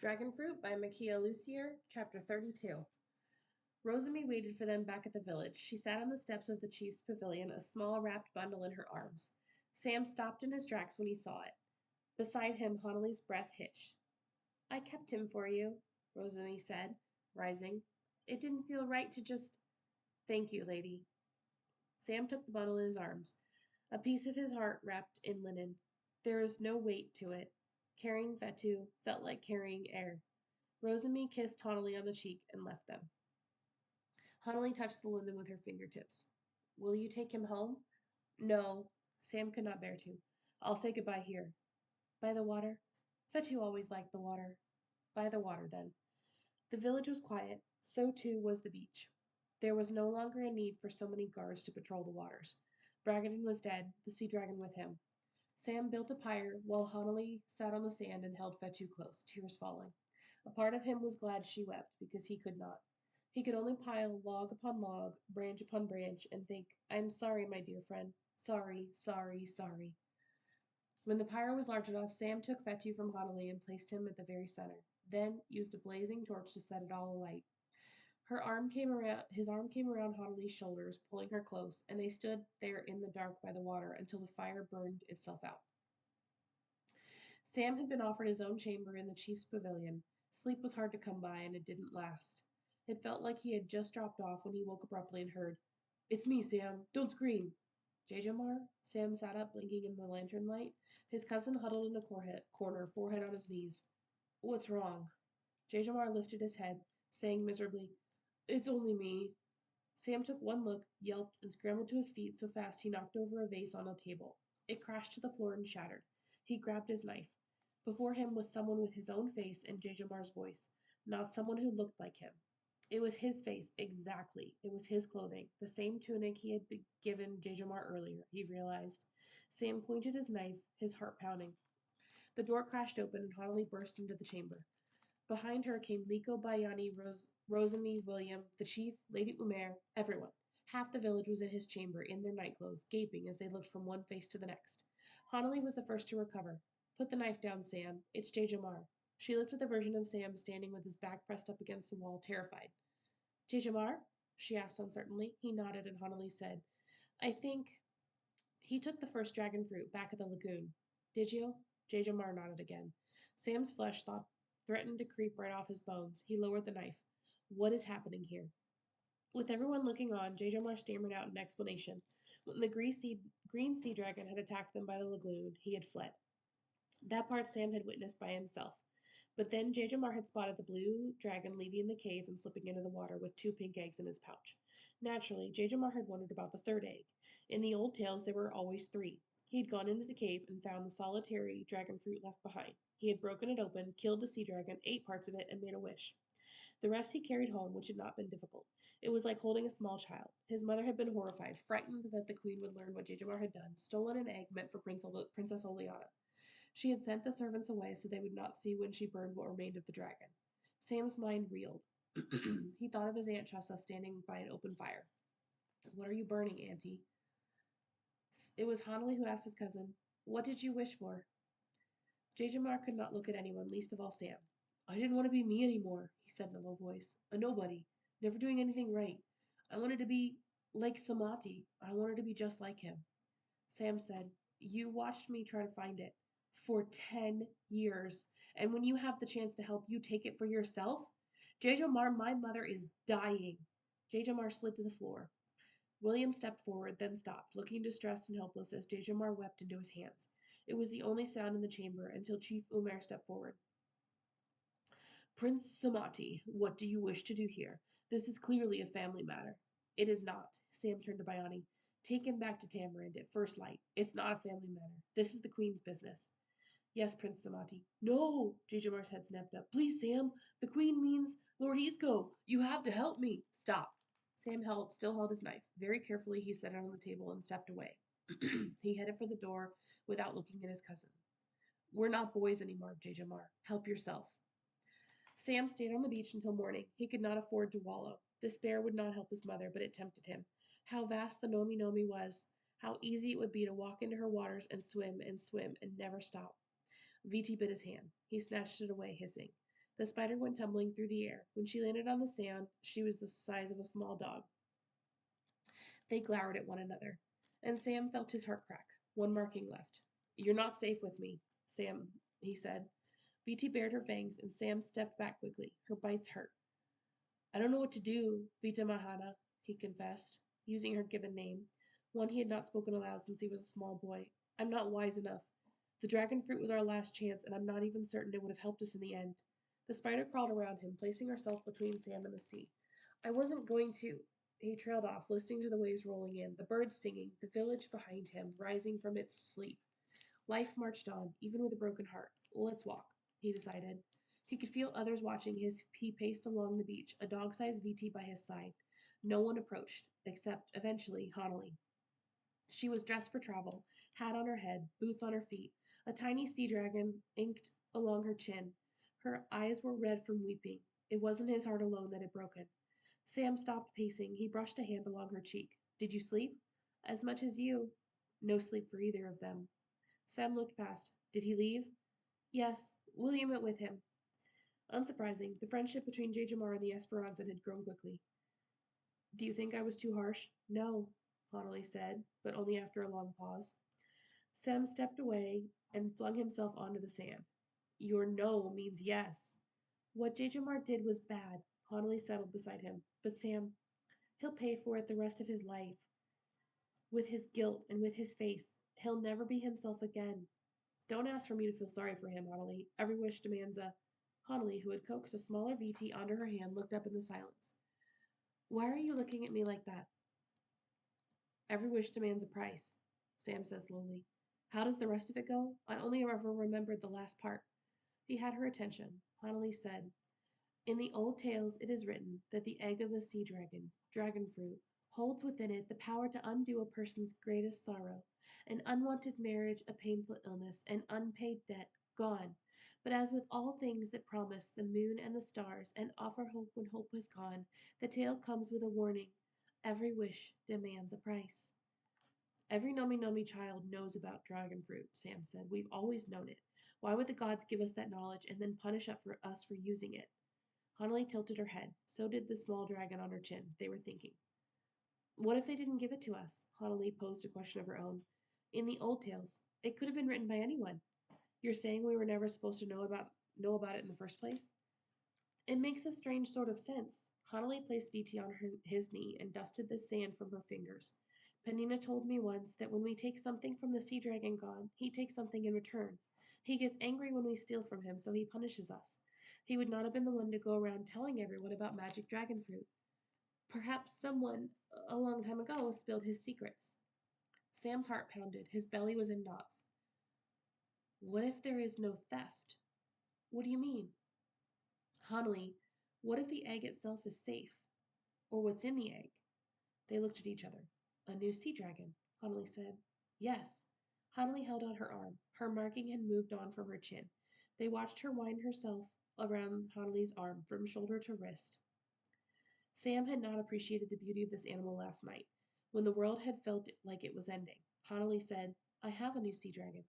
Dragonfruit by Makiia Lucier, Chapter 32. Rosamie waited for them back at the village. She sat on the steps of the chief's pavilion, a small wrapped bundle in her arms. Sam stopped in his tracks when he saw it. Beside him, Honolly's breath hitched. I kept him for you, Rosamie said, rising. It didn't feel right to just. Thank you, lady. Sam took the bundle in his arms, a piece of his heart wrapped in linen. There was no weight to it. Carrying Fetu felt like carrying air. Rosamie kissed Honolly on the cheek and left them. Honolly touched the linen with her fingertips. Will you take him home? No. Sam could not bear to. I'll say goodbye here. By the water? Fetu always liked the water. By the water, then. The village was quiet. So, too, was the beach. There was no longer a need for so many guards to patrol the waters. Bragadin was dead, the sea dragon with him. Sam built a pyre while Honolly sat on the sand and held Fetu close, tears falling. A part of him was glad she wept, because he could not. He could only pile log upon log, branch upon branch, and think, I am sorry, my dear friend. Sorry, sorry, sorry. When the pyre was large enough, Sam took Fetu from Honolly and placed him at the very center, then used a blazing torch to set it all alight. His arm came around Honolly's shoulders, pulling her close, and they stood there in the dark by the water until the fire burned itself out. Sam had been offered his own chamber in the chief's pavilion. Sleep was hard to come by, and it didn't last. It felt like he had just dropped off when he woke abruptly and heard, It's me, Sam. Don't scream. Jajamar? Sam sat up, blinking in the lantern light. His cousin huddled in a corner, forehead on his knees. What's wrong? Jajamar lifted his head, saying miserably, It's only me. Sam took one look, yelped, and scrambled to his feet so fast he knocked over a vase on a table. It crashed to the floor and shattered. He grabbed his knife. Before him was someone with his own face and Jajamar's voice, not someone who looked like him. It was his face, exactly. It was his clothing, the same tunic he had given Jajamar earlier, he realized. Sam pointed his knife, his heart pounding. The door crashed open and Honolly burst into the chamber. Behind her came Liko, Bayani, Rosamie, William, the chief, Lady Umair, everyone. Half the village was in his chamber, in their nightclothes, gaping as they looked from one face to the next. Honolly was the first to recover. Put the knife down, Sam. It's Jajamar. She looked at the version of Sam standing with his back pressed up against the wall, terrified. Jajamar? She asked uncertainly. He nodded, and Honolly said, I think. He took the first dragon fruit back at the lagoon. Did you? Jajamar nodded again. Sam's flesh threatened to creep right off his bones. He lowered the knife. What is happening here? With everyone looking on, Jajamar stammered out an explanation. When the green sea dragon had attacked them by the lagoon, he had fled. That part Sam had witnessed by himself. But then Jajamar had spotted the blue dragon leaving the cave and slipping into the water with 2 pink eggs in his pouch. Naturally, Jajamar had wondered about the third egg. In the old tales, there were always 3. He had gone into the cave and found the solitary dragon fruit left behind. He had broken it open, killed the sea dragon, ate parts of it, and made a wish. The rest he carried home, which had not been difficult. It was like holding a small child. His mother had been horrified, frightened that the queen would learn what Jajamar had done, stolen an egg meant for Princess Oleana. She had sent the servants away so they would not see when she burned what remained of the dragon. Sam's mind reeled. He thought of his Aunt Chessa standing by an open fire. What are you burning, Auntie? It was Honolly who asked his cousin, What did you wish for? Jajamar could not look at anyone, least of all Sam. I didn't want to be me anymore, he said in a low voice. A nobody, never doing anything right. I wanted to be like Samati. I wanted to be just like him. Sam said, You watched me try to find it for 10 years, and when you have the chance to help, you take it for yourself? Jajamar, my mother is dying. Jajamar slid to the floor. William stepped forward, then stopped, looking distressed and helpless as Jajamar wept into his hands. It was the only sound in the chamber until Chief Umair stepped forward. Prince Samati, what do you wish to do here? This is clearly a family matter. It is not. Sam turned to Bayani. Take him back to Tamarind at first light. It's not a family matter. This is the Queen's business. Yes, Prince Samati. No! Jajamar's head snapped up. Please, Sam. The Queen means Lord Isco. You have to help me. Stop. Sam still held his knife. Very carefully, he set it on the table and stepped away. He headed for the door without looking at his cousin. We're not boys anymore, Jajamar. Help yourself. Sam stayed on the beach until morning. He could not afford to wallow. Despair would not help his mother, but it tempted him. How vast the Nomi Nomi was. How easy it would be to walk into her waters and swim and never stop. Viti bit his hand. He snatched it away, hissing. The spider went tumbling through the air. When she landed on the sand, she was the size of a small dog. They glowered at one another, and Sam felt his heart crack. One marking left. You're not safe with me, Sam, he said. Viti bared her fangs, and Sam stepped back quickly. Her bites hurt. I don't know what to do, Vita Mahana, he confessed, using her given name, one he had not spoken aloud since he was a small boy. I'm not wise enough. The dragon fruit was our last chance, and I'm not even certain it would have helped us in the end. The spider crawled around him, placing herself between Sam and the sea. I wasn't going to. He trailed off, listening to the waves rolling in, the birds singing, the village behind him, rising from its sleep. Life marched on, even with a broken heart. Let's walk, he decided. He could feel others watching as he paced along the beach, a dog-sized VT by his side. No one approached, except, eventually, Honolly. She was dressed for travel, hat on her head, boots on her feet, a tiny sea dragon inked along her chin. Her eyes were red from weeping. It wasn't his heart alone that had broken. Sam stopped pacing. He brushed a hand along her cheek. Did you sleep? As much as you. No sleep for either of them. Sam looked past. Did he leave? Yes, William went with him. Unsurprising, the friendship between J. Jamar and the Esperanza had grown quickly. Do you think I was too harsh? No, Connolly said, but only after a long pause. Sam stepped away and flung himself onto the sand. Your no means yes. What J. Jamar did was bad, Connolly settled beside him. But Sam, he'll pay for it the rest of his life. With his guilt and with his face, he'll never be himself again. Don't ask for me to feel sorry for him, Honolly. Every wish demands a. Honolly, who had coaxed a smaller VT onto her hand, looked up in the silence. Why are you looking at me like that? Every wish demands a price, Sam said slowly. How does the rest of it go? I only ever remembered the last part. He had her attention. Honolly said, in the old tales it is written that the egg of a sea dragon, dragonfruit, holds within it the power to undo a person's greatest sorrow, an unwanted marriage, a painful illness, an unpaid debt, gone. But as with all things that promise the moon and the stars and offer hope when hope has gone, the tale comes with a warning. Every wish demands a price. Every Nomi Nomi child knows about dragonfruit, Sam said. We've always known it. Why would the gods give us that knowledge and then punish us for using it? Honolly tilted her head. So did the small dragon on her chin. They were thinking. What if they didn't give it to us? Honolly posed a question of her own. In the old tales, it could have been written by anyone. You're saying we were never supposed to know about it in the first place? It makes a strange sort of sense. Honolly placed VT on his knee and dusted the sand from her fingers. Penina told me once that when we take something from the sea dragon god, he takes something in return. He gets angry when we steal from him, so he punishes us. He would not have been the one to go around telling everyone about magic dragon fruit. Perhaps someone, a long time ago, spilled his secrets. Sam's heart pounded. His belly was in knots. What if there is no theft? What do you mean? Honolly, what if the egg itself is safe? Or what's in the egg? They looked at each other. A new sea dragon, Honolly said. Yes. Honolly held out her arm. Her marking had moved on from her chin. They watched her wind herself around Honolly's arm from shoulder to wrist. Sam had not appreciated the beauty of this animal last night, when the world had felt like it was ending. Honolly said, I have a new sea dragon.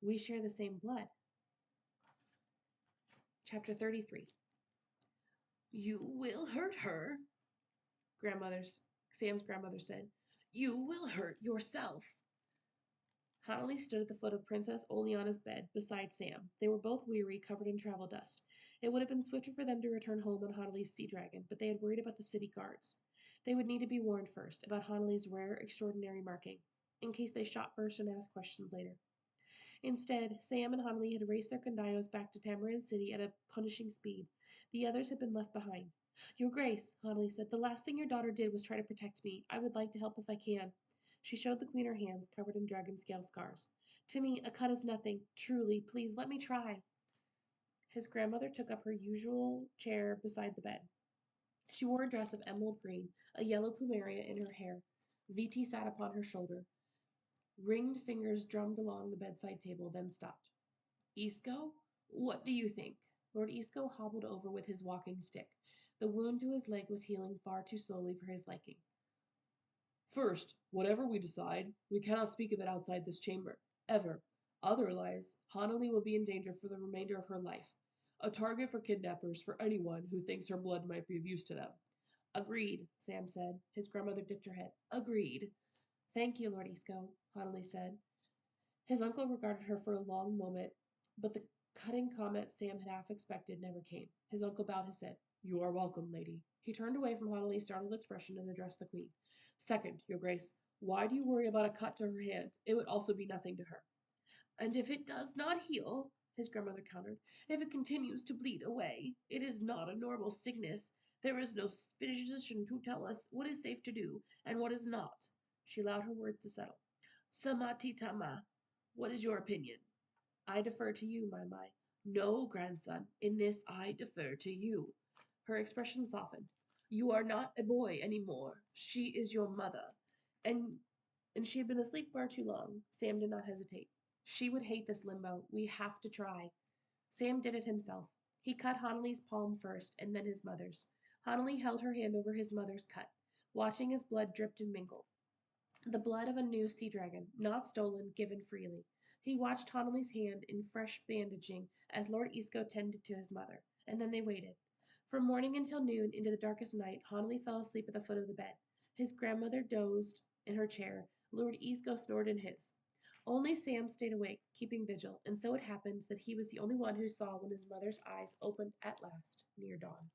We share the same blood. Chapter 33. You will hurt her, Sam's grandmother said. You will hurt yourself. Honolly stood at the foot of Princess Oleana's bed beside Sam. They were both weary, covered in travel dust. It would have been swifter for them to return home on Honolly's sea dragon, but they had worried about the city guards. They would need to be warned first about Honolly's rare, extraordinary marking, in case they shot first and asked questions later. Instead, Sam and Honolly had raced their condios back to Tamarind City at a punishing speed. The others had been left behind. Your Grace, Honolly said, the last thing your daughter did was try to protect me. I would like to help if I can. She showed the queen her hands, covered in dragon scale scars. To me, a cut is nothing. Truly, please let me try. His grandmother took up her usual chair beside the bed. She wore a dress of emerald green, a yellow plumeria in her hair. VT sat upon her shoulder. Ringed fingers drummed along the bedside table, then stopped. Isco, what do you think? Lord Isco hobbled over with his walking stick. The wound to his leg was healing far too slowly for his liking. First, whatever we decide, we cannot speak of it outside this chamber. Ever. Otherwise, Honolly will be in danger for the remainder of her life. A target for kidnappers for anyone who thinks her blood might be of use to them. Agreed, Sam said. His grandmother dipped her head. Agreed. Thank you, Lord Isco, Hanley said. His uncle regarded her for a long moment, but the cutting comment Sam had half expected never came. His uncle bowed his head. You are welcome, lady. He turned away from Hanley's startled expression and addressed the queen. Second, your grace, why do you worry about a cut to her hand? It would also be nothing to her. And if it does not heal, his grandmother countered, if it continues to bleed away, it is not a normal sickness. There is no physician to tell us what is safe to do and what is not. She allowed her words to settle. Samatitama, what is your opinion? I defer to you, my. No, grandson, in this I defer to you. Her expression softened. You are not a boy any more. She is your mother. And and she had been asleep far too long. Sam did not hesitate. She would hate this limbo. We have to try. Sam did it himself. He cut Hanley's palm first, and then his mother's. Hanley held her hand over his mother's cut, watching as blood dripped and mingled. The blood of a new sea dragon, not stolen, given freely. He watched Hanley's hand in fresh bandaging as Lord Isco tended to his mother, and then they waited. From morning until noon, into the darkest night, Hanley fell asleep at the foot of the bed. His grandmother dozed in her chair. Lord Isco snored in his. Only Sam stayed awake, keeping vigil, and so it happened that he was the only one who saw when his mother's eyes opened at last, near dawn.